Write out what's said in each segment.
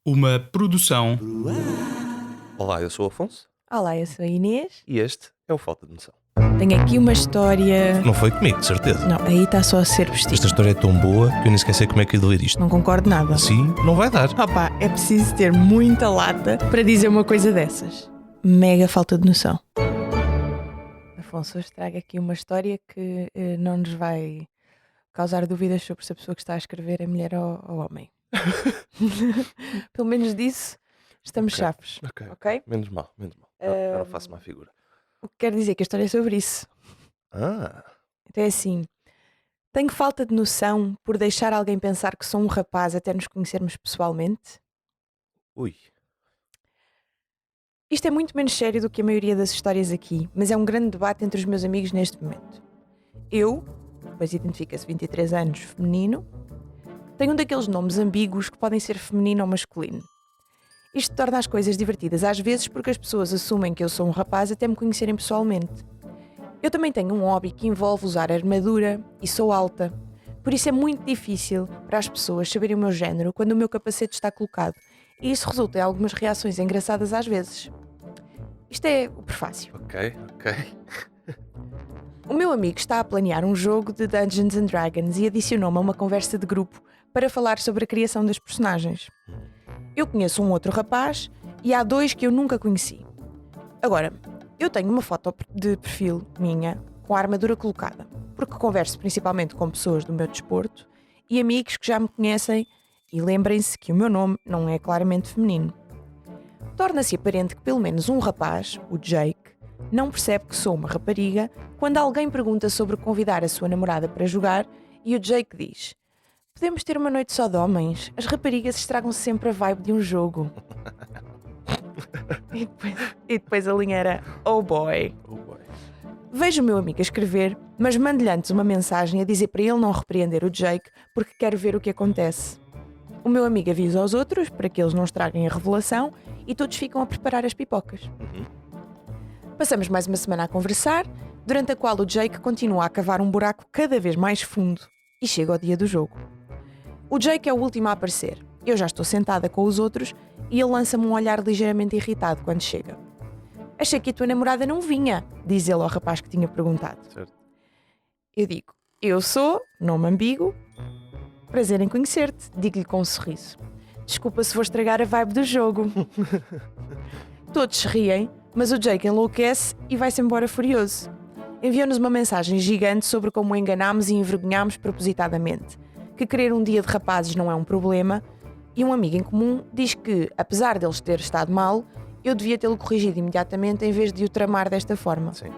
Uma produção. Olá, eu sou o Afonso Olá, eu sou a Inês. e este é o Falta de Noção. Tenho aqui uma história. Não foi comigo, de certeza. Não, aí está só a ser vestido. Esta história é tão boa que eu nem esqueci como é que eu de ler isto. Não concordo nada. Assim não vai dar. Opa, é preciso ter muita lata para dizer uma coisa dessas. Mega falta de noção. Afonso, hoje trago aqui uma história que não nos vai causar dúvidas sobre se a pessoa que está a escrever é mulher ou homem. Pelo menos disso estamos Ok. chaves. Ok? Menos mal. Já não faço má figura. O que quer dizer que a história é sobre isso. Ah, Então é assim. Tenho falta de noção por deixar alguém pensar que sou um rapaz até nos conhecermos pessoalmente? ui. Isto é muito menos sério do que a maioria das histórias aqui, mas é um grande debate entre os meus amigos neste momento. Eu, pois identifica-se 23 anos, feminino, tenho um daqueles nomes ambíguos que podem ser feminino ou masculino. Isto torna as coisas divertidas às vezes porque as pessoas assumem que eu sou um rapaz até me conhecerem pessoalmente. Eu também tenho um hobby que envolve usar armadura e sou alta. Por isso é muito difícil para as pessoas saberem o meu género quando o meu capacete está colocado. E isso resulta em algumas reações engraçadas às vezes. Isto é o prefácio. Ok. O meu amigo está a planear um jogo de Dungeons and Dragons e adicionou-me a uma conversa de grupo para falar sobre a criação das personagens. Eu conheço um outro rapaz e há dois que eu nunca conheci. Agora, eu tenho uma foto de perfil minha com a armadura colocada, porque converso principalmente com pessoas do meu desporto e amigos que já me conhecem e lembrem-se que o meu nome não é claramente feminino. Torna-se aparente que pelo menos um rapaz, o Jake, não percebe que sou uma rapariga quando alguém pergunta sobre convidar a sua namorada para jogar e o Jake diz: podemos ter uma noite só de homens? As raparigas estragam sempre a vibe de um jogo. E depois a linha era: oh boy. Oh boy. Vejo o meu amigo a escrever, mas mando-lhe antes uma mensagem a dizer para ele não repreender o Jake porque quero ver o que acontece. O meu amigo avisa aos outros para que eles não estraguem a revelação e todos ficam a preparar as pipocas. Passamos mais uma semana a conversar, durante a qual o Jake continua a cavar um buraco cada vez mais fundo e chega ao dia do jogo. O Jake é o último a aparecer. Eu já estou sentada com os outros e ele lança-me um olhar ligeiramente irritado quando chega. Achei que a tua namorada não vinha, diz ele ao rapaz que tinha perguntado. Certo. Eu digo: eu sou, nome ambíguo, prazer em conhecer-te, digo-lhe com um sorriso. Desculpa se vou estragar a vibe do jogo. Todos se riem, mas o Jake enlouquece e vai-se embora furioso. Enviou-nos uma mensagem gigante sobre como o enganámos e envergonhámos propositadamente, que querer um dia de rapazes não é um problema, e um amigo em comum diz que, apesar deles ter estado mal, eu devia tê-lo corrigido imediatamente em vez de o tramar desta forma. Sim.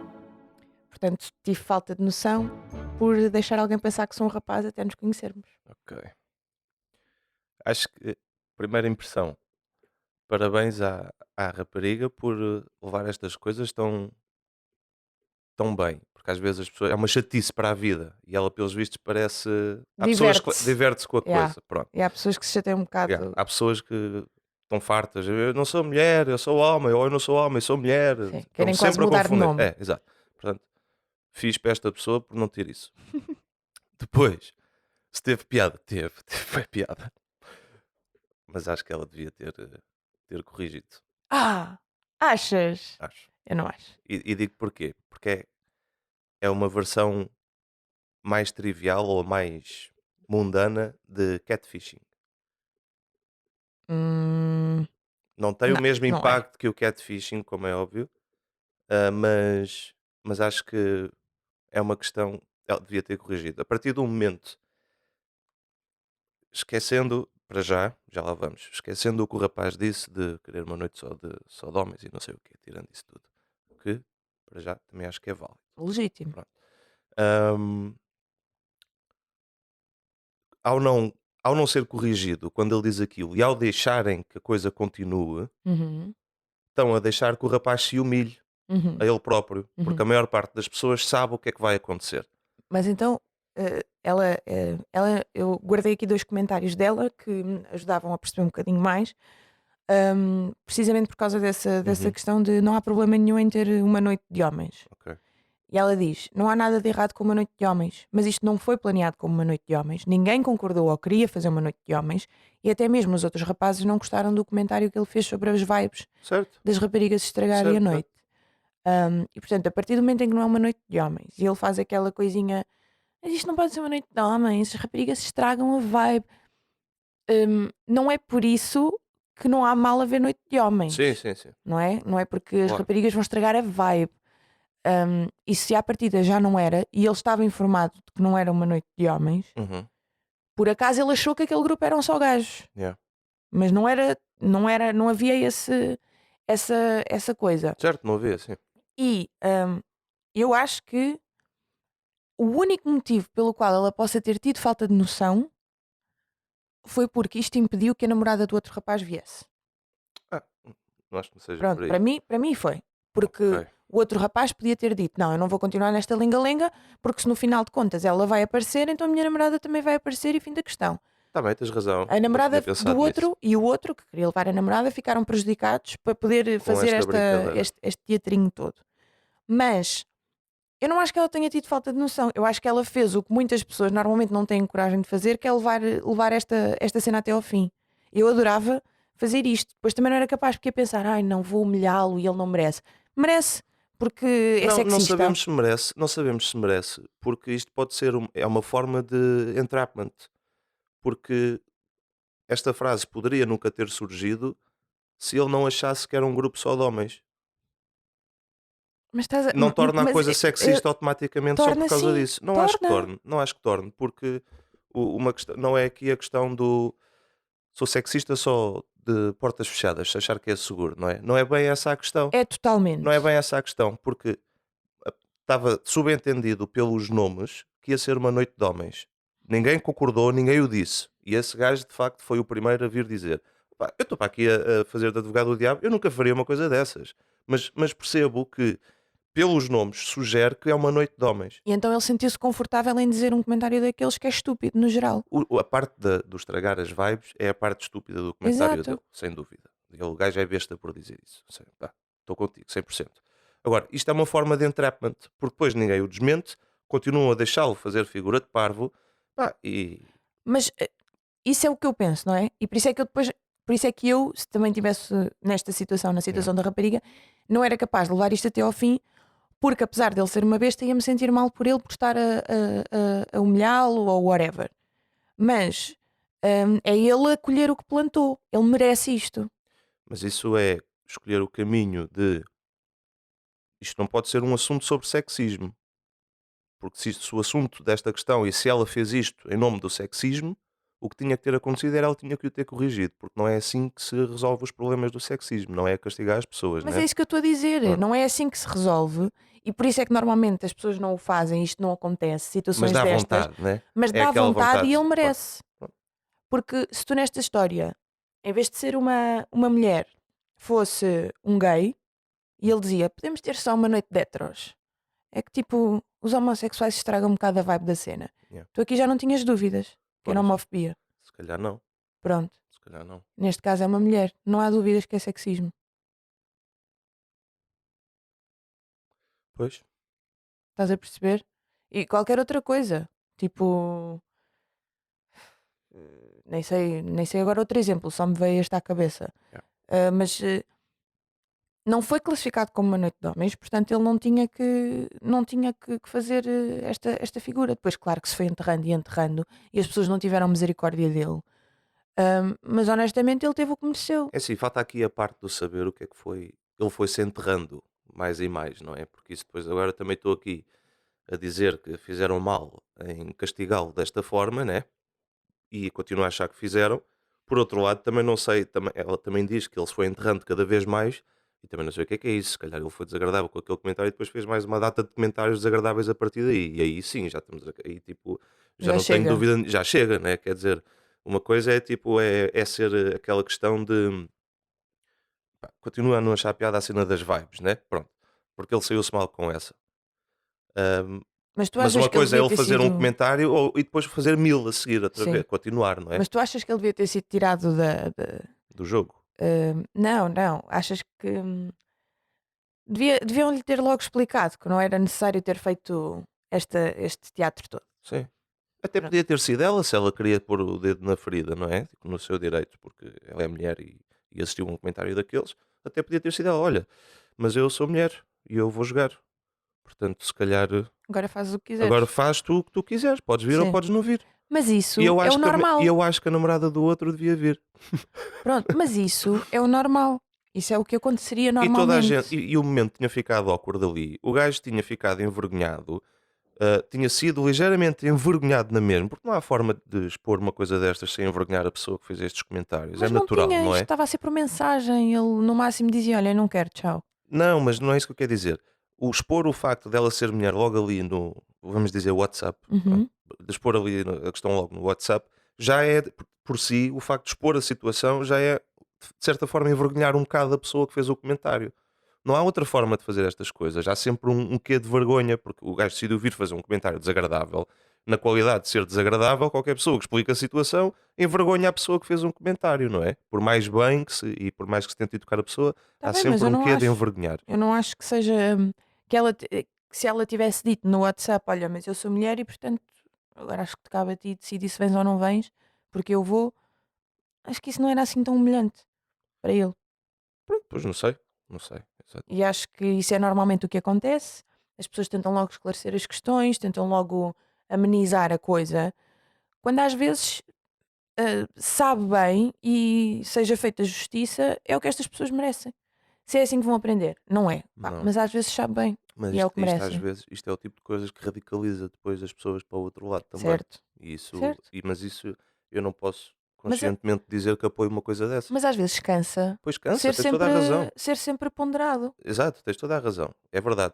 Portanto, tive falta de noção por deixar alguém pensar que sou um rapaz até nos conhecermos. Ok. Acho que, primeira impressão, parabéns à rapariga por levar estas coisas tão bem. Porque às vezes as pessoas. É uma chatice para a vida. E ela, pelos vistos, parece. Há pessoas que Diverte-se. diverte-se com a Yeah. coisa. Pronto. E há pessoas que se chateiam um bocado. Yeah. Há pessoas que estão fartas. Eu não sou mulher, eu sou homem. Ou eu não sou homem, sou mulher. Sim, Estão querem quase sempre a mudar de confundir. nome. É, exato. Portanto, fiz para esta pessoa por não ter isso. Depois, se teve piada, teve piada. Mas acho que ela devia ter corrigido. Achas? Acho. Eu não acho. E digo porquê? Porque é uma versão mais trivial ou mais mundana de catfishing. Não tem o Não, mesmo não é. impacto que o catfishing, como é óbvio, mas acho que é uma questão. Ela devia ter corrigido. A partir do momento, esquecendo, para já lá vamos, esquecendo o que o rapaz disse de querer uma noite só de homens e não sei o quê, tirando isso tudo, que para já também acho que é válido. Legítimo. Pronto. Ahm, ao não ser corrigido quando ele diz aquilo e ao deixarem que a coisa continue, Uhum, estão a deixar que o rapaz se humilhe uhum, a ele próprio, uhum. porque a maior parte das pessoas sabe o que é que vai acontecer. Mas então, eu guardei aqui 2 comentários dela que me ajudavam a perceber um bocadinho mais, precisamente por causa dessa Uhum. questão de não há problema nenhum em ter uma noite de homens. Ok. E ela diz: não há nada de errado com uma noite de homens, mas isto não foi planeado como uma noite de homens. Ninguém concordou ou queria fazer uma noite de homens, e até mesmo os outros rapazes não gostaram do comentário que ele fez sobre as vibes Certo, das raparigas estragarem a certo, certo. noite. E portanto, a partir do momento em que não é uma noite de homens, e ele faz aquela coisinha: "Mas isto não pode ser uma noite de homens, as raparigas estragam a vibe." Não é por isso que não há mal a ver noite de Sim, homens, sim, sim. não é? Não é porque as Claro. raparigas vão estragar a vibe. E se à partida já não era, e ele estava informado de que não era uma noite de homens, Uhum. por acaso ele achou que aquele grupo eram só gajos, Yeah. mas não havia essa coisa. Certo, não havia, sim. E eu acho que o único motivo pelo qual ela possa ter tido falta de noção foi porque isto impediu que a namorada do outro rapaz viesse. Ah, não acho que não seja por Pronto, aí. para mim foi. Porque Ok. o outro rapaz podia ter dito: não, eu não vou continuar nesta lenga-lenga, porque se no final de contas ela vai aparecer, então a minha namorada também vai aparecer e fim da questão. Tá bem, tens razão. A Não tinha namorada do pensado nisso. outro e o outro, que queria levar a namorada, ficaram prejudicados para poder Com fazer esta brincadeira. este teatrinho todo. Mas eu não acho que ela tenha tido falta de noção. Eu acho que ela fez o que muitas pessoas normalmente não têm coragem de fazer, que é levar esta cena até ao fim. Eu adorava fazer isto. Depois também não era capaz, porque ia pensar: ai, não vou humilhá-lo e ele não merece. Merece, porque é Não, não sexista. sabemos se merece, não sabemos se merece, porque isto pode ser é uma forma de entrapment, porque esta frase poderia nunca ter surgido se ele não achasse que era um grupo só de homens. Mas estás a, Não torna a mas coisa sexista automaticamente só por torna causa sim, disso. Não acho que torna. torne, não acho que torne, porque uma questão, não é aqui a questão do sou sexista só de portas fechadas, se achar que é seguro, não é? Não é bem essa a questão. É Não é totalmente. bem essa a questão, porque estava subentendido pelos nomes que ia ser uma noite de homens. Ninguém concordou, ninguém o disse. E esse gajo, de facto, foi o primeiro a vir dizer: "Pá, eu estou para aqui a fazer de advogado do diabo, eu nunca faria uma coisa dessas." Mas percebo que, pelos nomes, sugere que é uma noite de homens. E então ele sentiu-se confortável em dizer um comentário daqueles que é estúpido, no geral. A parte do estragar as vibes é a parte estúpida do comentário dele, Exato. sem dúvida. O gajo é besta por dizer isso. Pá, estou contigo, 100%. Agora, isto é uma forma de entrapment, porque depois ninguém o desmente, continuam a deixá-lo fazer figura de parvo, pá, e Mas isso é o que eu penso, não é? E por isso é que eu depois, por isso é que eu, se também estivesse nesta situação, na yeah, situação da rapariga, não era capaz de levar isto até ao fim, porque apesar dele ser uma besta, ia-me sentir mal por ele por estar a humilhá-lo ou whatever. Mas é ele a colher o que plantou. Ele merece isto. mas isso é escolher o caminho de isto não pode ser um assunto sobre sexismo, porque se o assunto desta questão e se ela fez isto em nome do sexismo, o que tinha que ter acontecido era ela tinha que o ter corrigido, porque não é assim que se resolve os problemas do sexismo, não é castigar as pessoas, Mas é né? isso que eu estou a dizer. Pronto. Não é assim que se resolve. E por isso é que normalmente as pessoas não o fazem, isto não acontece, Mas situações dá destas, vontade, né? mas É dá aquela vontade e vontade. ele Pronto, merece. pronto. Porque se tu nesta história, em vez de ser uma mulher, fosse um gay, e ele dizia: podemos ter só uma noite de heteros. É que tipo, os homossexuais estragam um bocado a vibe da cena. Yeah. Tu aqui já não tinhas dúvidas que era Pois, homofobia. se calhar não, Pronto. se calhar não. Neste caso é uma mulher. Não há dúvidas que é sexismo. Pois, Estás a perceber? E qualquer outra coisa. Tipo, nem sei agora outro exemplo, só me veio este à cabeça. yeah. Mas não foi classificado como uma noite de homens, portanto ele não tinha que fazer esta figura. Depois, claro que se foi enterrando e enterrando e as pessoas não tiveram misericórdia dele. Mas honestamente ele teve o que mereceu. É assim, falta aqui a parte do saber o que é que foi. Ele foi se enterrando mais e mais, não é? Porque isso depois agora também estou aqui a dizer que fizeram mal em castigá-lo desta forma, né? E continuo a achar que fizeram. Por outro lado, também não sei, ela também diz que ele se foi enterrando cada vez mais e também não sei o que é isso. Se calhar ele foi desagradável com aquele comentário e depois fez mais uma data de comentários desagradáveis a partir daí. E aí sim, já estamos aí, tipo, já Já não tenho chega. dúvida, já chega, né? Quer dizer, uma coisa é tipo, é ser aquela questão de pá, continua a não achar piada a cena das vibes, né? Pronto, porque ele saiu-se mal com essa. Ahm, Mas tu mas achas uma que ele coisa é devia ele ter fazer um sido. comentário e depois fazer mil a seguir, outra vez, Sim. continuar, não é? Mas tu achas que ele devia ter sido tirado Do jogo. não, não. Achas que Deviam-lhe ter logo explicado que não era necessário ter feito este teatro todo. Sim. Até Pronto. podia ter sido ela, se ela queria pôr o dedo na ferida, não é? Tipo, no seu direito, porque ela é mulher e assistiu a um comentário daqueles. Até podia ter sido ela, olha, mas eu sou mulher e eu vou jogar. Portanto, se calhar Agora fazes o que agora quiseres. faz tu o que tu quiseres. Podes vir ou Sim. podes não vir. Mas isso E eu é o acho que normal. eu acho que a namorada do outro devia vir. Pronto, mas isso é o normal. Isso é o que aconteceria E toda a normalmente. gente, e o momento tinha ficado awkward ali. O gajo tinha ficado envergonhado. Tinha sido ligeiramente envergonhado na mesma, porque não há forma de expor uma coisa destas sem envergonhar a pessoa que fez estes comentários. É Mas não natural, tinha, não isto é? estava a ser por mensagem. Ele no máximo dizia: Olha, eu não quero, tchau. Não, mas não é isso que eu quero dizer. O expor o facto dela ser mulher logo ali no, vamos dizer, WhatsApp, pronto, Uhum. de expor ali a questão logo no WhatsApp, já é por si, o facto de expor a situação já é, de certa forma, envergonhar um bocado a pessoa que fez o comentário. Não há outra forma de fazer estas coisas. Há sempre um quê de vergonha, porque o gajo decidiu vir fazer um comentário desagradável. Na qualidade de ser desagradável, qualquer pessoa que explica a situação envergonha a pessoa que fez um comentário, não é? Por mais bem que e por mais que se tente educar a pessoa, Está há bem, mas sempre eu um não quê de acho. envergonhar. Eu não acho que seja que que se ela tivesse dito no WhatsApp, olha, mas eu sou mulher e portanto agora acho que te cabe a ti decidir se vens ou não vens, porque eu vou. Acho que isso não era assim tão humilhante para ele. Pronto, pois não sei, não sei. Exato. E acho que isso é normalmente o que acontece. As pessoas tentam logo esclarecer as questões, tentam logo amenizar a coisa, quando às vezes sabe bem e seja feita justiça, é o que estas pessoas merecem. Se é assim que vão aprender, não é. Pá, Não. mas às vezes sabe bem Mas e é o que isto às merecem. vezes, isto é o tipo de coisas que radicaliza depois as pessoas para o outro lado também. Certo, E isso, certo. mas isso eu não posso Mas, a- conscientemente dizer que apoio uma coisa dessas. mas às vezes cansa Pois cansa, tens toda a razão. ser sempre ponderado. Exato, tens toda a razão. É verdade.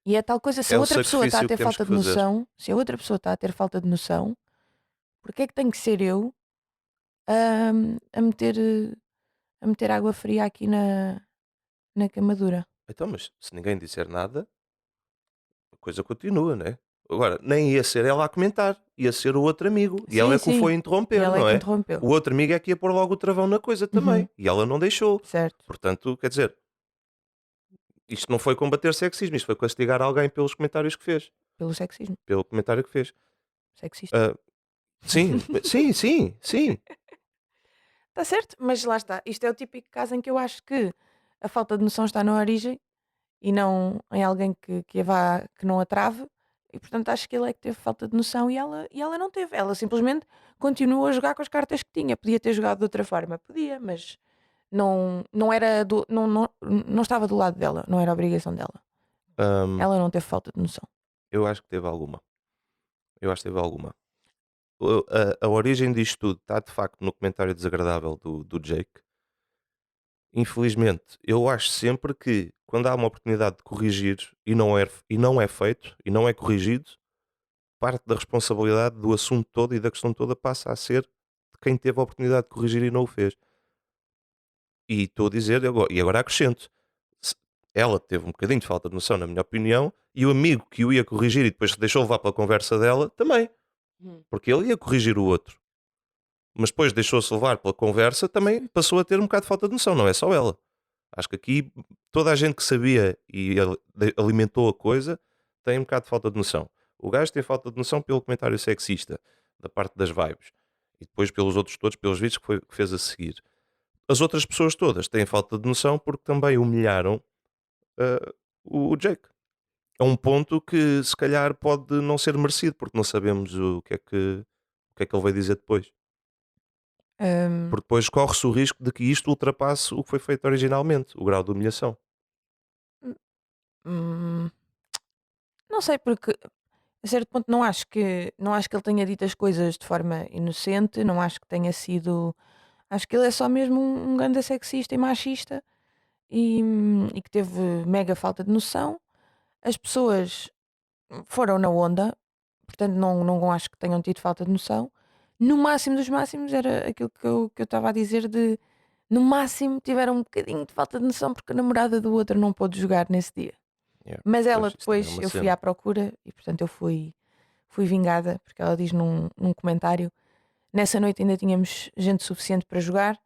E é tal coisa, se É a o outra pessoa está a sacrifício que ter temos falta que de fazer. noção, se a outra pessoa está a ter falta de noção, porque é que tem que ser eu a, a meter, a meter água fria aqui na queimadura? Então, mas se ninguém disser nada, a coisa continua, né? Agora, nem ia ser ela a comentar, ia ser o outro amigo. E ela Sim, é que o sim. foi E interromper, ela é não que é? interrompeu. O outro amigo é que ia pôr logo o travão na coisa Uhum, também. E ela não deixou. certo. Portanto, quer dizer, isto não foi combater sexismo, isto foi castigar alguém pelos comentários que fez. Pelo sexismo. Pelo comentário que fez. Sexista. Ah, sim, sim, sim, sim. Está certo, mas lá está. Isto é o típico caso em que eu acho que a falta de noção está na origem e não em alguém que a vá, que não a trave. E portanto acho que ele é que teve falta de noção e ela não teve. Ela simplesmente continuou a jogar com as cartas que tinha. Podia ter jogado de outra forma, podia, mas não era não estava do lado dela, não era obrigação dela. Ahm, Ela não teve falta de noção. eu acho que teve alguma. Eu acho que teve alguma. A origem disto tudo está de facto no comentário desagradável do Jake. Infelizmente, eu acho sempre que quando há uma oportunidade de corrigir e não é feito e não é corrigido, parte da responsabilidade do assunto todo e da questão toda passa a ser de quem teve a oportunidade de corrigir e não o fez. E estou a dizer, e agora acrescento, se- ela teve um bocadinho de falta de noção, na minha opinião, e o amigo que o ia corrigir e depois se deixou levar pela conversa dela também, Hum. porque ele ia corrigir o outro, mas depois deixou-se levar pela conversa, também passou a ter um bocado de falta de noção, não é só ela. Acho que aqui toda a gente que sabia e alimentou a coisa tem um bocado de falta de noção. O gajo tem falta de noção pelo comentário sexista, da parte das vibes, e depois pelos outros todos, pelos vídeos que fez a seguir. As outras pessoas todas têm falta de noção porque também humilharam o Jake. A um ponto que se calhar pode não ser merecido, porque não sabemos o que é que ele vai dizer depois. Hum, Porque depois corre-se o risco de que isto ultrapasse o que foi feito originalmente, o grau de humilhação. hum, não sei, porque a certo ponto não acho que ele tenha dito as coisas de forma inocente, não acho que tenha sido. Acho que ele é só mesmo um ganda sexista e machista e que teve mega falta de noção. As pessoas foram na onda, portanto não acho que tenham tido falta de noção. No máximo dos máximos era aquilo que eu estava a dizer de no máximo tiveram um bocadinho de falta de noção porque a namorada do outro não pôde jogar nesse dia. Yeah. Mas ela Pois, isso também é depois uma eu fui cena. à procura e portanto eu fui vingada, porque ela diz num comentário: nessa noite ainda tínhamos gente suficiente para jogar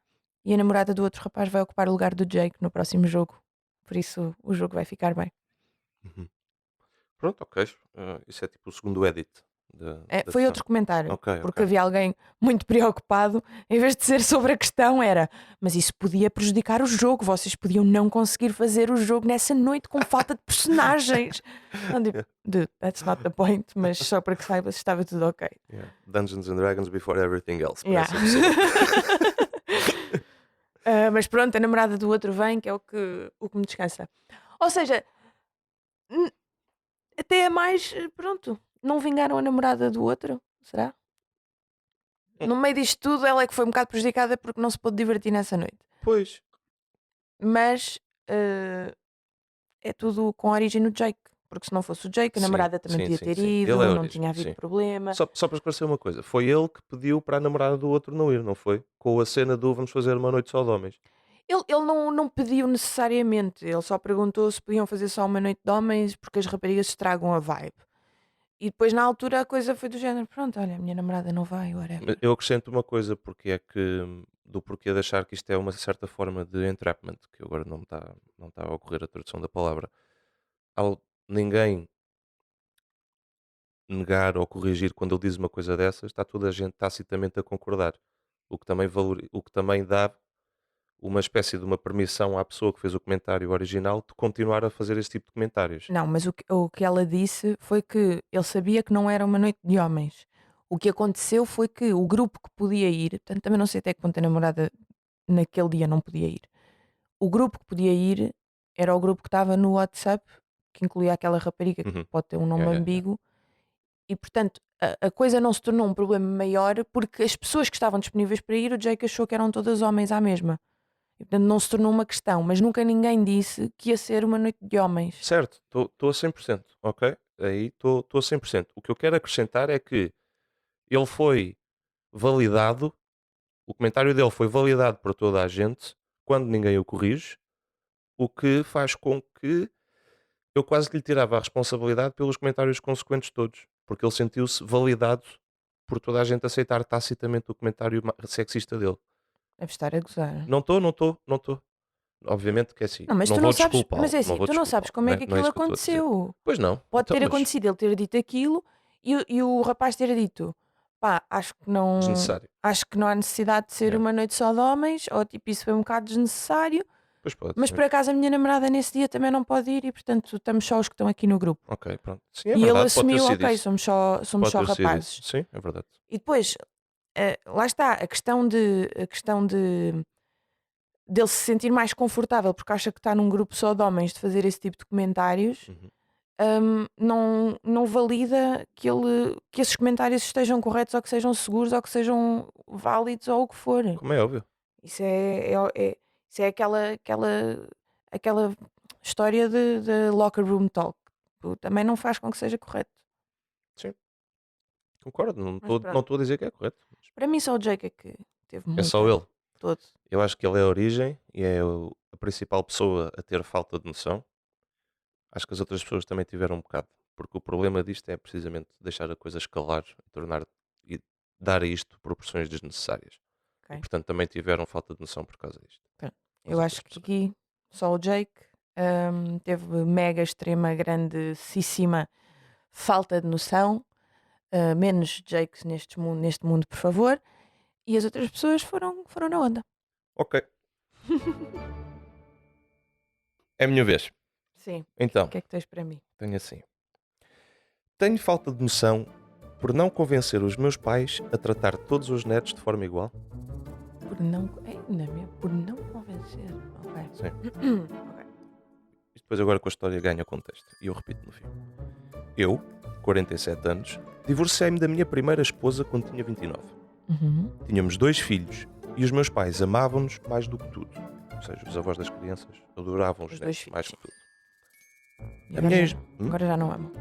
e a namorada do outro rapaz vai ocupar o lugar do Jake no próximo jogo. Por isso o jogo vai ficar bem. Uhum. Pronto, ok. Isso é tipo o segundo edit da Foi questão. outro comentário, Ok, porque ok. havia alguém muito preocupado, em vez de ser sobre a questão, era: mas isso podia prejudicar o jogo, vocês podiam não conseguir fazer o jogo nessa noite com falta de personagens. Não, tipo, Yeah, dude, that's not the point, mas só para que saibas estava tudo ok. yeah. Dungeons and Dragons before everything else, para Yeah. essa pessoa. Mas pronto, a namorada do outro vem, que é o que me descansa. Ou seja, n- até é mais, pronto, não vingaram a namorada do outro, será? Hum, No meio disto tudo, ela é que foi um bocado prejudicada porque não se pôde divertir nessa noite. Pois, Mas é tudo com a origem no Jake. Porque se não fosse o Jake, a sim, namorada também sim, podia sim, ter sim. Ele é ido, a não origem, tinha havido sim. problema. Só para esclarecer uma coisa, foi ele que pediu para a namorada do outro não ir, não foi? Com a cena do vamos fazer uma noite só de homens. Ele não pediu necessariamente, ele só perguntou se podiam fazer só uma noite de homens porque as raparigas estragam a vibe. E depois na altura a coisa foi do género: pronto, olha, a minha namorada não vai, Mas whatever. eu acrescento uma coisa, porque é que do porquê de achar que isto é uma certa forma de entrapment, que agora não está a ocorrer a tradução da palavra. Ao ninguém negar ou corrigir quando ele diz uma coisa dessas, está toda a gente tacitamente a concordar. O que também dá uma espécie de uma permissão à pessoa que fez o comentário original de continuar a fazer esse tipo de comentários. Não, mas o que ela disse foi que ele sabia que não era uma noite de homens. O que aconteceu foi que o grupo que podia ir, portanto também não sei até que ponto a namorada naquele dia não podia ir. O grupo que podia ir era o grupo que estava no WhatsApp, que incluía aquela rapariga que Uhum. pode ter um Yeah, nome yeah, yeah. ambíguo, e portanto a coisa não se tornou um problema maior porque as pessoas que estavam disponíveis para ir, o Jake achou que eram todas homens à mesma. E, portanto não se tornou uma questão, mas nunca ninguém disse que ia ser uma noite de homens. Certo, estou a 100%, ok? Aí estou a 100%. O que eu quero acrescentar é que ele foi validado, o comentário dele foi validado por toda a gente quando ninguém o corrige, o que faz com que eu quase que lhe tirava a responsabilidade pelos comentários consequentes todos, porque ele sentiu-se validado por toda a gente aceitar tacitamente o comentário sexista dele. Deve estar a gozar. Não estou, não estou, não estou. Obviamente que é assim. Não, mas Não tu não vou sabes, mas desculpá-lo, é não assim, vou tu não sabes desculpá-lo, como é que não é aquilo isso que eu estou a dizer. aconteceu. Pois não, Pode então, ter mas acontecido ele ter dito aquilo e o rapaz ter dito: pá, desnecessário. acho que não há necessidade de ser Yeah. uma noite só de homens, ou tipo, isso foi um bocado desnecessário, Pois pode, mas sim. por acaso a minha namorada nesse dia também não pode ir e portanto estamos só os que estão aqui no grupo. Ok, pronto. Sim, é E ele verdade, pode ter assumiu: sido ok, isso. somos só Pode ter sido isso. rapazes. Sim, é verdade. E depois, lá está, a questão de dele se sentir mais confortável porque acha que está num grupo só de homens de fazer esse tipo de comentários. Uhum. Não valida que esses comentários estejam corretos ou que sejam seguros ou que sejam válidos ou o que for. Como é óbvio. Isso isso é aquela história de locker room talk. Também não faz com que seja correto. Sim, concordo. Não Mas estou não pronto, estou a dizer que é correto. para mim só o Jake é que teve É muito só ele. todo. Eu acho que ele é a origem e é a principal pessoa a ter falta de noção. Acho que as outras pessoas também tiveram um bocado, porque o problema disto é precisamente deixar a coisa escalar e dar a isto proporções desnecessárias. E Ok? portanto também tiveram falta de noção por causa disto. Pronto. As Eu outras acho que pessoas. aqui só o Jake teve mega, extrema, grandíssima falta de noção. Menos Jakes neste mundo, por favor. E as outras pessoas foram na onda. Ok, é a minha vez. Sim. Então, O que é que tens para mim? tenho assim. Tenho falta de noção por não convencer os meus pais a tratar todos os netos de forma igual. Por não convencer. Ok. Sim. Ok. E depois agora com a história ganha contexto. E eu repito no fim. Eu, 47 anos, divorciei-me da minha primeira esposa quando tinha 29. Uhum. Tínhamos 2 filhos e os meus pais amavam-nos mais do que tudo. Ou seja, os avós das crianças adoravam os Os dois netos mais filhos, que tudo. E A agora, minha, já, ex... agora já não amo.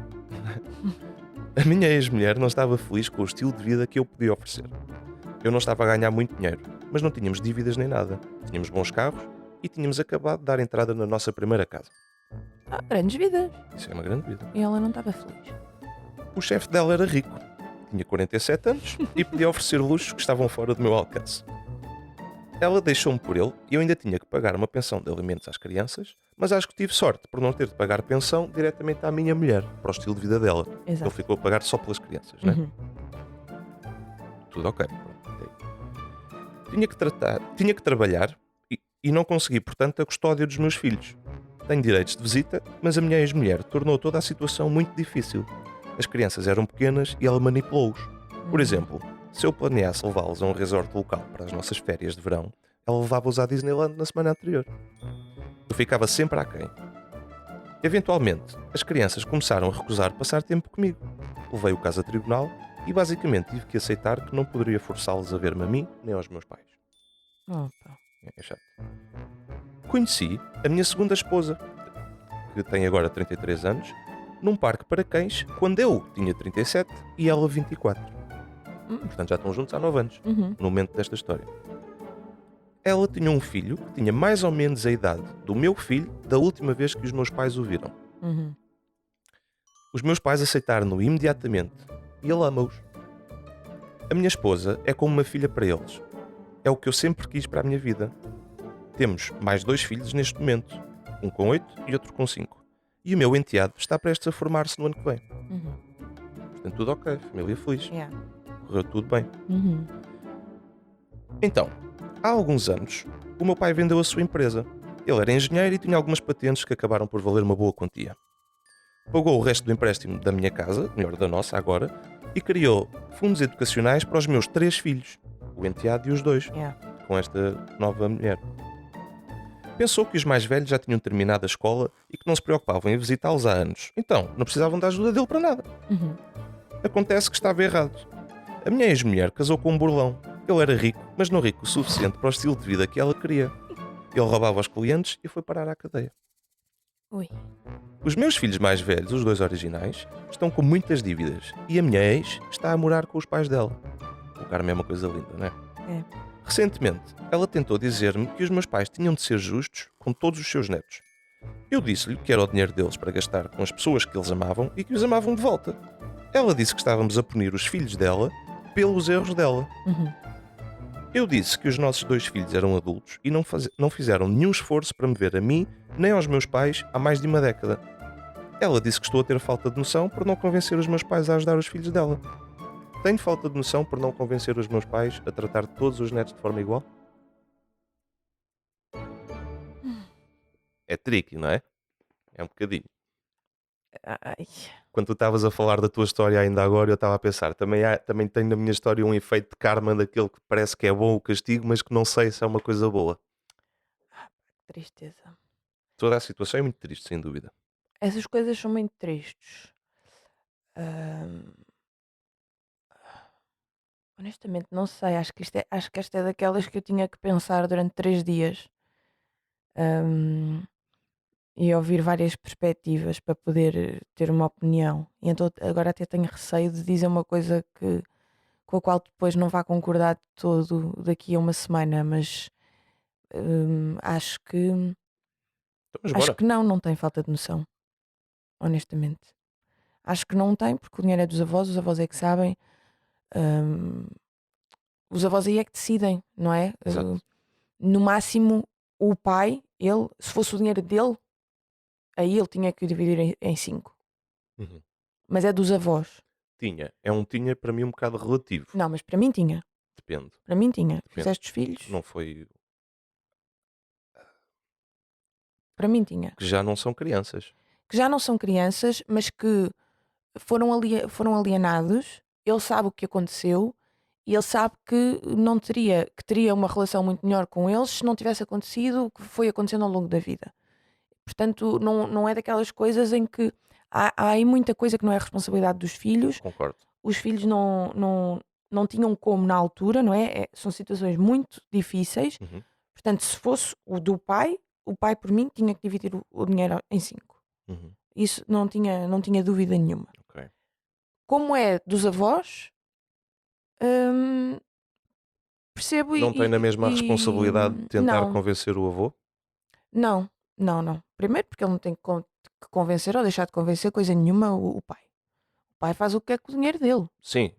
a minha ex-mulher não estava feliz com o estilo de vida que eu podia oferecer. Eu não estava a ganhar muito dinheiro, mas não tínhamos dívidas nem nada. Tínhamos bons carros e tínhamos acabado de dar entrada na nossa primeira casa. Grandes vidas. Isso é uma grande vida. E ela não estava feliz. O chefe dela era rico, tinha 47 anos e podia oferecer luxos que estavam fora do meu alcance. Ela deixou-me por ele e eu ainda tinha que pagar uma pensão de alimentos às crianças, mas acho que tive sorte por não ter de pagar pensão diretamente à minha mulher, para o estilo de vida dela. Ele Exato. ficou a pagar só pelas crianças, né? Uhum. Tudo ok. Pronto, até aí. Tinha que trabalhar e não consegui, portanto, a custódia dos meus filhos. Tenho direitos de visita, mas a minha ex-mulher tornou toda a situação muito difícil. As crianças eram pequenas e ela manipulou-os. Por exemplo, se eu planeasse levá-los a um resort local para as nossas férias de verão, ela levava-os à Disneyland na semana anterior. Eu ficava sempre aquém. Eventualmente, as crianças começaram a recusar passar tempo comigo. Levei o caso a tribunal e basicamente tive que aceitar que não poderia forçá-los a ver-me a mim nem aos meus pais. Opa. É chato. Conheci a minha segunda esposa, que tem agora 33 anos, num parque para cães, quando eu tinha 37 e ela 24. Portanto, já estão juntos há 9 anos, Uhum. no momento desta história. Ela tinha um filho que tinha mais ou menos a idade do meu filho da última vez que os meus pais o viram. Uhum. Os meus pais aceitaram-no imediatamente e ele ama-os. A minha esposa é como uma filha para eles. É o que eu sempre quis para a minha vida. Temos mais 2 filhos neste momento, um com 8 e outro com 5. E o meu enteado está prestes a formar-se no ano que vem. Uhum. Portanto, tudo ok, família feliz, Yeah. correu tudo bem. Uhum. Então, há alguns anos, o meu pai vendeu a sua empresa. Ele era engenheiro e tinha algumas patentes que acabaram por valer uma boa quantia. Pagou o resto do empréstimo da minha casa, melhor da nossa agora, e criou fundos educacionais para os meus 3 filhos, o enteado e os 2, Yeah. com esta nova mulher. Pensou que os mais velhos já tinham terminado a escola e que não se preocupavam em visitá-los há anos. Então, não precisavam da ajuda dele para nada. Uhum. Acontece que estava errado. A minha ex-mulher casou com um burlão. Ele era rico, mas não rico o suficiente para o estilo de vida que ela queria. Ele roubava aos clientes e foi parar à cadeia. Ui. Os meus filhos mais velhos, os 2 originais, estão com muitas dívidas e a minha ex está a morar com os pais dela. O Carmo é uma coisa linda, não é? É. Recentemente, ela tentou dizer-me que os meus pais tinham de ser justos com todos os seus netos. Eu disse-lhe que era o dinheiro deles para gastar com as pessoas que eles amavam e que os amavam de volta. Ela disse que estávamos a punir os filhos dela pelos erros dela. Uhum. Eu disse que os nossos 2 filhos eram adultos e não fizeram nenhum esforço para me ver a mim nem aos meus pais há mais de uma década. Ela disse que estou a ter falta de noção por não convencer os meus pais a ajudar os filhos dela. Tenho falta de noção por não convencer os meus pais a tratar todos os netos de forma igual? É tricky, não é? É um bocadinho. Ai. Quando tu estavas a falar da tua história ainda agora, eu estava a pensar, também tem na minha história um efeito de karma daquele que parece que é bom o castigo, mas que não sei se é uma coisa boa. Tristeza. Toda a situação é muito triste, sem dúvida. Essas coisas são muito tristes. Ahm, honestamente, não sei. Acho que esta é daquelas que eu tinha que pensar durante 3 dias. ahm, e ouvir várias perspectivas para poder ter uma opinião. E então agora até tenho receio de dizer uma coisa com a qual depois não vá concordar de todo daqui a uma semana, mas acho que Então, mas bora. não tem falta de noção, honestamente. Acho que não tem, porque o dinheiro é dos avós, os avós é que sabem. hum, os avós aí é que decidem, não é? Exato. No máximo, o pai, ele, se fosse o dinheiro dele, aí ele tinha que dividir em 5. Uhum. Mas é dos avós. Tinha. É um tinha para mim um bocado relativo. Não, mas para mim tinha. Depende. Para mim tinha. Depende. Fizeste os filhos? Não foi... Para mim tinha. Que já não são crianças. Que já não são crianças, mas que foram alienados. Ele sabe o que aconteceu e ele sabe que não teria, que teria uma relação muito melhor com eles se não tivesse acontecido o que foi acontecendo ao longo da vida. Portanto, não é daquelas coisas em que há aí muita coisa que não é responsabilidade dos filhos. Concordo. Os filhos não tinham como na altura, não é? São situações muito difíceis. Uhum. Portanto, se fosse o pai por mim tinha que dividir o dinheiro em 5. Uhum. Isso não tinha dúvida nenhuma. Ok. Como é dos avós, hum, percebo Não tem na mesma responsabilidade de tentar não, convencer o avô? não. Primeiro porque ele não tem que convencer ou deixar de convencer coisa nenhuma o pai. O pai faz o que quer com o dinheiro dele. Sim.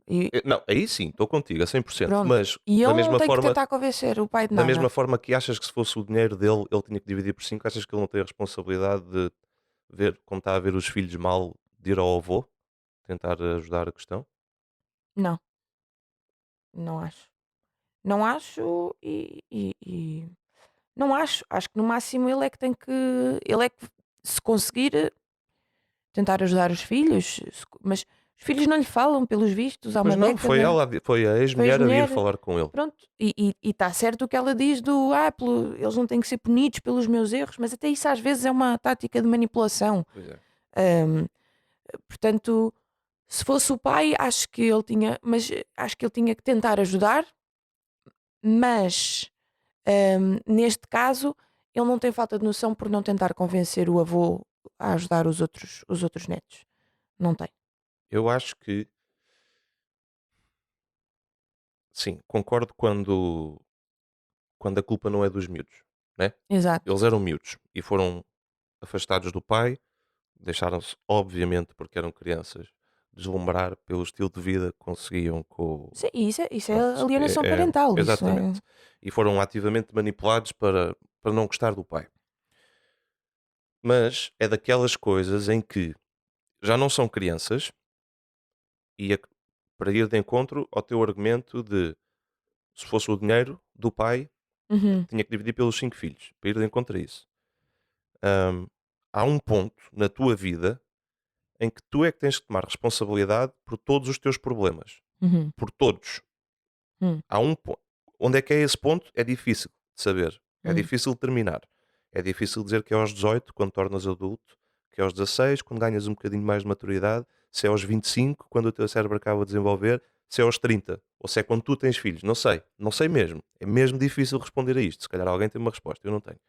E Não, aí sim, estou contigo a 100%. pronto. Mas E da ele não mesma tem que forma, tentar convencer o pai de da nada. mesma forma que achas que se fosse o dinheiro dele, ele tinha que dividir por 5, achas que ele não tem a responsabilidade de ver como está a ver os filhos mal, de ir ao avô, tentar ajudar a questão? Não, não acho. Não acho não acho. Acho que no máximo ele é que tem que. Ele é que, se conseguir, tentar ajudar os filhos, mas os filhos não lhe falam, pelos vistos, há Mas uma não, foi década. ela, foi a Foi a ex-mulher a vir ex-mulher. falar com ele. Pronto, e está certo o que ela diz do eles não têm que ser punidos pelos meus erros, mas até isso às vezes é uma tática de manipulação. Pois é. Ahm, Portanto, se fosse o pai, acho que ele tinha que tentar ajudar, mas neste caso ele não tem falta de noção por não tentar convencer o avô a ajudar os outros netos. Não tem. Eu acho que, sim, concordo quando a culpa não é dos miúdos, né? Exato. Eles eram miúdos e foram afastados do pai, deixaram-se, obviamente, porque eram crianças, deslumbrar pelo estilo de vida que conseguiam com. Sim, isso é Pronto, alienação parental. Isso é. exatamente. E foram ativamente manipulados para não gostar do pai. Mas é daquelas coisas em que já não são crianças e para ir de encontro ao teu argumento de se fosse o dinheiro do pai, Uhum, tinha que dividir pelos 5 filhos, para ir de encontro a isso. Ahm, Há um ponto na tua vida em que tu é que tens que tomar responsabilidade por todos os teus problemas. uhum, Por todos. uhum, Há um ponto. Onde é que é esse ponto? É difícil de saber. É uhum. difícil de terminar. É difícil dizer que é aos 18, quando tornas adulto, que é aos 16, quando ganhas um bocadinho mais de maturidade, se é aos 25, quando o teu cérebro acaba de desenvolver, se é aos 30, ou se é quando tu tens filhos. Não sei. Não sei mesmo. É mesmo difícil responder a isto. Se calhar alguém tem uma resposta. Eu não tenho.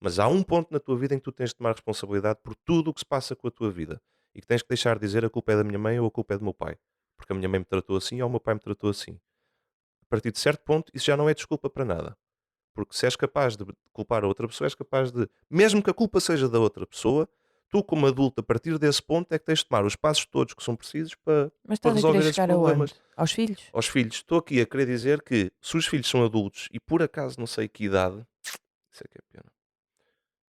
Mas há um ponto na tua vida em que tu tens de tomar responsabilidade por tudo o que se passa com a tua vida. E que tens que deixar de dizer a culpa é da minha mãe ou a culpa é do meu pai. Porque a minha mãe me tratou assim ou o meu pai me tratou assim. A partir de certo ponto, isso já não é desculpa para nada. Porque se és capaz de culpar a outra pessoa, és capaz de, mesmo que a culpa seja da outra pessoa, tu, como adulto, a partir desse ponto, é que tens de tomar os passos todos que são precisos Mas para estás a querer resolver esses chegar aonde? problemas Aos filhos? aos filhos. Estou aqui a querer dizer que, se os filhos são adultos e por acaso não sei que idade, isso é que é pena.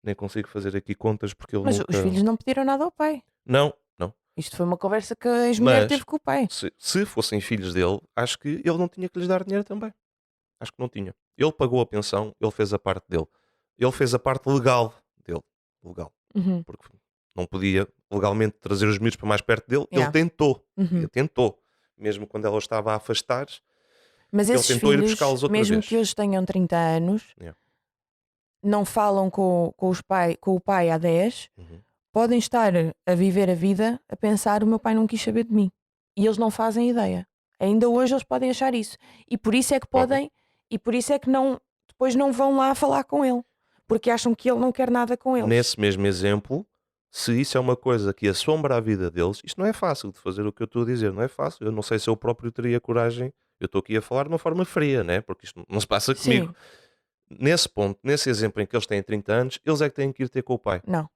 Nem consigo fazer aqui contas porque ele Mas os nunca. filhos não pediram nada ao pai. Não, não. Isto foi uma conversa que a ex-mulher Mas teve com o pai. se fossem filhos dele, acho que ele não tinha que lhes dar dinheiro também. Acho que não tinha. Ele pagou a pensão, ele fez a parte dele. Ele fez a parte legal dele. Legal. Uhum, Porque não podia legalmente trazer os miúdos para mais perto dele. Ele yeah, tentou. Ele uhum. tentou. Mesmo quando ela estava a afastar, Mas ele esses tentou ir filhos, buscá-los outra mesmo que vez. hoje tenham 30 anos, Yeah. não falam com o pai há 10, Uhum. podem estar a viver a vida a pensar: o meu pai não quis saber de mim. E eles não fazem ideia. Ainda hoje eles podem achar isso. E por isso é que Podem. podem, e por isso é que não, depois não vão lá falar com ele. Porque acham que ele não quer nada com eles. Nesse mesmo exemplo, se isso é uma coisa que assombra a vida deles, isto não é fácil de fazer o que eu estou a dizer, não é fácil. Eu não sei se eu próprio teria coragem. Eu estou aqui a falar de uma forma fria, né? Porque isto não se passa comigo. Sim, Nesse ponto, nesse exemplo em que eles têm 30 anos, eles é que têm que ir ter com o pai. não,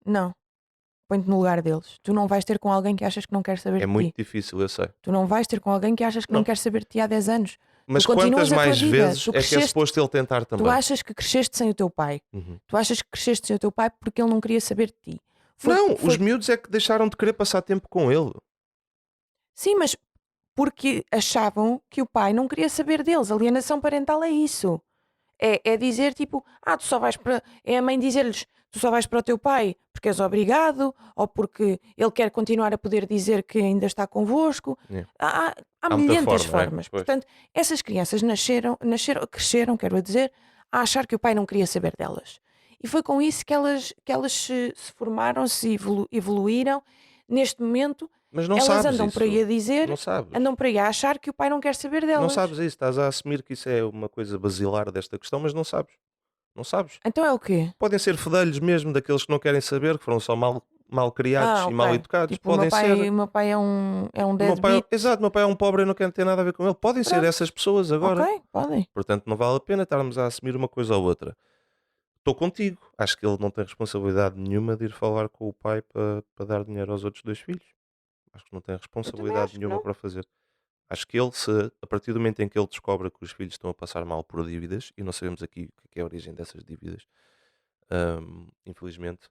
não. Põe-te no lugar deles. Tu não vais ter com alguém que achas que não quer saber É de muito ti. difícil, eu sei. Tu não vais ter com alguém que achas que não Não. quer saber de ti há 10 anos. Tu Mas quantas continuas a tua mais vida. vezes Tu é que é cresceste, suposto ele tentar tu também? achas que cresceste sem o teu pai. Uhum. Tu achas que cresceste sem o teu pai porque ele não queria saber de ti. Não, os miúdos é que deixaram de querer passar tempo com ele. Sim, mas porque achavam que o pai não queria saber deles. Alienação parental é isso. É dizer tipo, tu só vais para. É a mãe dizer-lhes, tu só vais para o teu pai porque és obrigado, ou porque ele quer continuar a poder dizer que ainda está convosco. É. Há Há muita milhentas forma, não é? formas. Pois. Portanto, essas crianças cresceram, quero dizer, a achar que o pai não queria saber delas. E foi com isso que elas se formaram, evoluíram. Neste momento, Mas não elas sabes andam por aí isso. a dizer, Não sabes. andam por aí a achar que o pai não quer saber Não delas. sabes isso. Estás a assumir que isso é uma coisa basilar desta questão, mas não sabes. Não sabes. Então é o quê? Podem ser fedelhos mesmo, daqueles que não querem saber, que foram só mal criados e Ok. mal educados. Tipo, o meu Podem ser. pai, o meu pai é um O meu pai, deadbeat. exato, o meu pai é um pobre e não quer ter nada a ver com ele. Podem ser Pronto. essas pessoas agora. Ok, podem. Portanto, não vale a pena estarmos a assumir uma coisa ou outra. Estou contigo. Acho que ele não tem responsabilidade nenhuma de ir falar com o pai para dar dinheiro aos outros dois filhos. Acho que não tem responsabilidade acho que nenhuma não. para fazer. Acho que ele, a partir do momento em que ele descobre que os filhos estão a passar mal por dívidas, e não sabemos aqui o que é a origem dessas dívidas, infelizmente,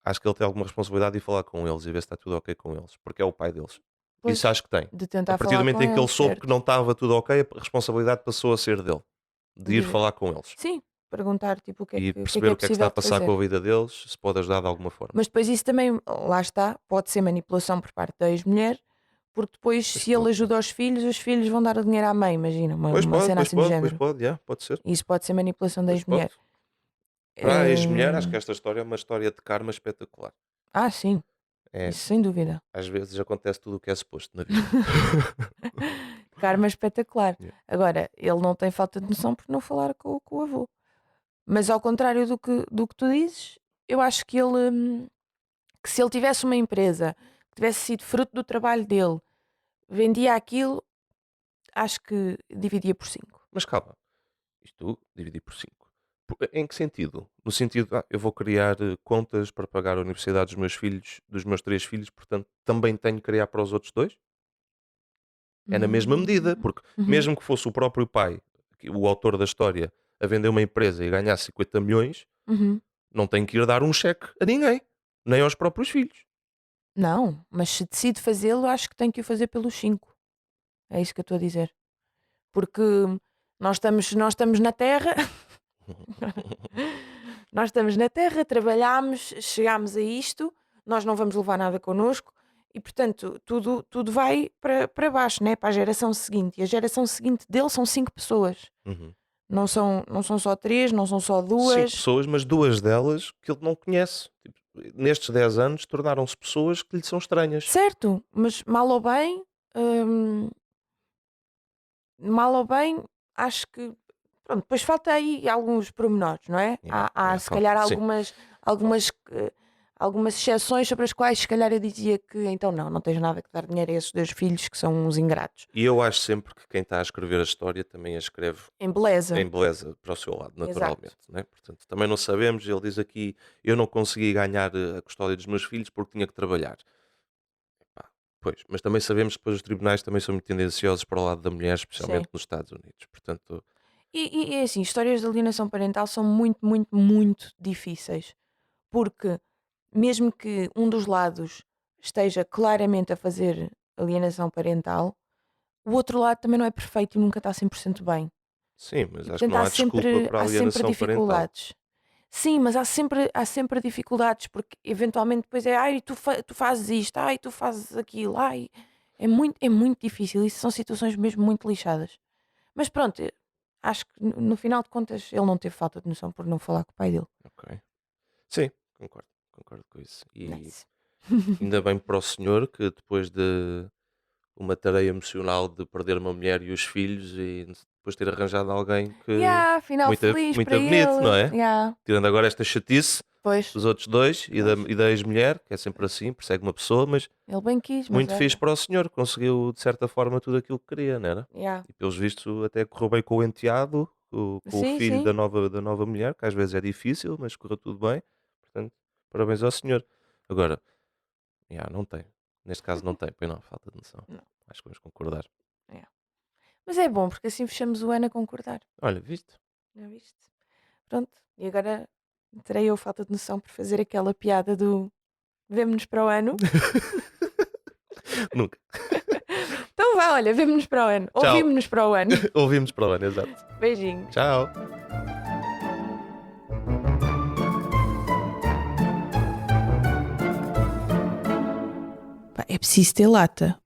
acho que ele tem alguma responsabilidade de ir falar com eles e ver se está tudo ok com eles, porque é o pai deles. Isso Pois, acho que tem. de A tentar partir do falar momento com em que ele eles, soube que certo. não estava tudo ok, a responsabilidade passou a ser dele, de ir De- falar com eles Sim, perguntar tipo e o que é perceber o que é que está possível a de passar com fazer. a vida deles, se pode ajudar de alguma forma. Mas depois isso também, lá está, pode ser manipulação por parte da ex-mulher, porque depois, Pois se ele pode, ajuda os filhos vão dar o dinheiro à mãe, imagina, uma cena assim do pois género. pode, yeah, pode ser, Isso pode ser manipulação da pois pode. ex-mulher. Para a ex-mulher, acho que Hum, esta história é uma história de karma espetacular. sim, É, isso sem dúvida. às vezes acontece tudo o que é suposto na vida. Karma espetacular. Yeah. Agora, ele não tem falta de noção por não falar com o avô. Mas ao contrário do que tu dizes, eu acho que se ele tivesse uma empresa que tivesse sido fruto do trabalho dele, vendia aquilo, acho que dividia por 5. Mas calma, isto dividir por 5. Em que sentido? No sentido, eu vou criar contas para pagar a universidade dos meus filhos, dos meus 3 filhos, portanto também tenho que criar para os outros 2? É na mesma medida, porque Uhum. mesmo que fosse o próprio pai, o autor da história, a vender uma empresa e ganhar 50 milhões, Uhum. não tem que ir dar um cheque a ninguém, nem aos próprios filhos. Não, mas se decide fazê-lo, acho que tem que o fazer pelos 5. É isso que eu estou a dizer. Porque nós estamos na Terra, nós estamos na Terra, trabalhamos, chegámos a isto, nós não vamos levar nada connosco e, portanto, tudo vai para baixo, né? Para a geração seguinte. E a geração seguinte dele são 5 pessoas. Uhum. Não são só 3, não são só 5 2. pessoas, mas 2 delas que ele não conhece. Tipo, nestes 10 anos tornaram-se pessoas que lhe são estranhas. Certo, mas hum, mal ou bem, acho que. Pronto, depois falta aí alguns pormenores, não é? Yeah, Há yeah, se falta. calhar Sim. algumas exceções sobre as quais se calhar eu dizia que então não tens nada que dar dinheiro a esses 2 filhos que são uns ingratos. E eu acho sempre que quem está a escrever a história também a escreve Em beleza. em beleza para o seu lado, Exato. naturalmente. Né? Portanto, também não sabemos. Ele diz aqui: eu não consegui ganhar a custódia dos meus filhos porque tinha que trabalhar. Epá, pois, mas também sabemos que depois os tribunais também são muito tendenciosos para o lado da mulher, Sim. especialmente nos Estados Unidos. Portanto, E é assim, histórias de alienação parental são muito, muito, muito difíceis. Porque mesmo que um dos lados esteja claramente a fazer alienação parental, o outro lado também não é perfeito e nunca está 100% bem. sim, mas E acho que portanto não há desculpa para a há sempre alienação parental. dificuldades. Sim, mas há sempre dificuldades, porque eventualmente depois ai, tu fazes isto, ai, tu fazes aquilo, ai. É muito difícil, isso são situações mesmo muito lixadas. Mas pronto, acho que no final de contas ele não teve falta de noção por não falar com o pai dele. Ok. Sim, concordo com isso. E Nice. ainda bem para o senhor que depois de uma tarefa emocional de perder uma mulher e os filhos e depois ter arranjado alguém que Final muito, feliz para muito bonito, não ele. é? Tirando agora esta chatice Pois, dos outros dois e da ex-mulher, que é sempre assim, persegue uma pessoa, mas ele bem quis, mas muito fixe olha. para o senhor, conseguiu de certa forma tudo aquilo que queria, não era? Yeah. E pelos vistos até correu bem com o enteado, com o Sim, filho sim. da nova mulher, que às vezes é difícil, mas correu tudo bem. Portanto, parabéns ao senhor. Agora, não tem. Neste caso não tem, pois não, falta de noção. Não. Acho que vamos concordar. Yeah. Mas é bom, porque assim fechamos o ano a concordar. Olha, viste? Já viste? Pronto. E agora terei eu falta de noção por fazer aquela piada do vemo-nos para o ano. Nunca. Então vá, olha, vemo-nos para o ano. Tchau. Ouvimos-nos para o ano. Ouvimos para o ano, exato. Beijinhos. Tchau. É preciso ter lata.